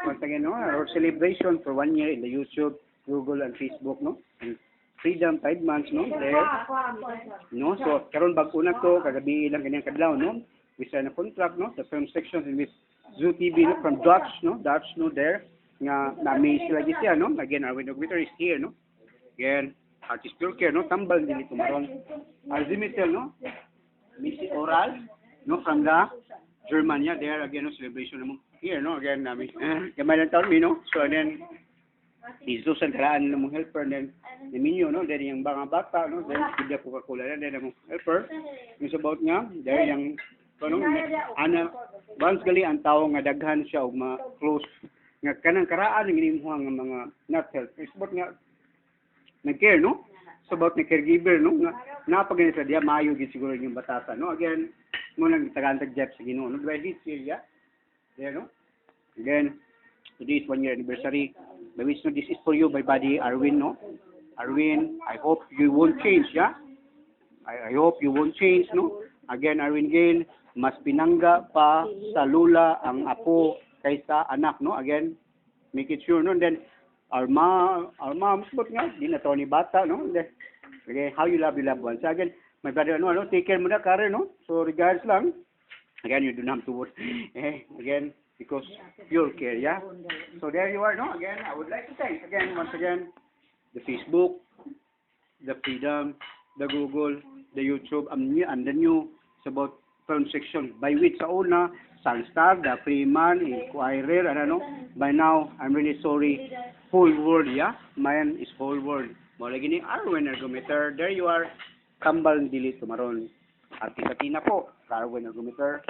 Once again, no, our celebration for 1 year in the YouTube, Google, and Facebook, no, and Freedom 5 months, no, there, no, so karon bag una to kagabi lang kanyang kadlaw, no, we sign a contract, no, the film sections in with Zoo TV, no, from Dutch, no, there, nga na-amaze sila siya, no, again, our winner is here, no, again, artist pure care, no, tambal din ito maron, Azimuthel, no, Missy Oral, no, from the Germania, there, again, no, celebration mo. Here, no, again, namin, gamay ng taon, no, so then, Susan karaan ng mga helper, then, the menu, no, then yung mga bata, no, then, hindi Coca-Cola, then yung helper, yung about nga, there yung, ano, once gali ang tao nga daghan siya o ma-close, nga kanang karaan ng inimuha ng mga not health, it's about nga, nag-care, no, so about na caregiver, no, nga, napagalit sa diya, maayo din siguro yung batasa, no, again, mo nang tagantag Jeff sa Ginoo, no, dahil this year, there, no? Again, today is 1 year anniversary. I wish no, this is for you, my buddy Arwin, no? Arwin, I hope you won't change, yeah? I hope you won't change, no? Again, Arwin Gail, mas pinangga pa sa lula ang apo kaysa anak, no? Again, make it sure, no? And then, our mom, but nga, di na to ni bata, no? And then, okay, how you love your loved ones. So again, my brother, no, take care mo na, Karen, no? So, regards lang. Again, you don't have to worry. Again, because pure care, yeah? So there you are, no? Again, I would like to thank, again, once again, the Facebook, the Freedom, the Google, the YouTube, and the new, it's about film section. By which sa una, Sunstar, the Freeman, Inquirer, and ano, by now, I'm really sorry, whole world, yeah? Mine is whole world. Mula gini, Arwen Ergometer, there you are, Kambal Dili Tumaron. At Tina po, Arwen Ergometer.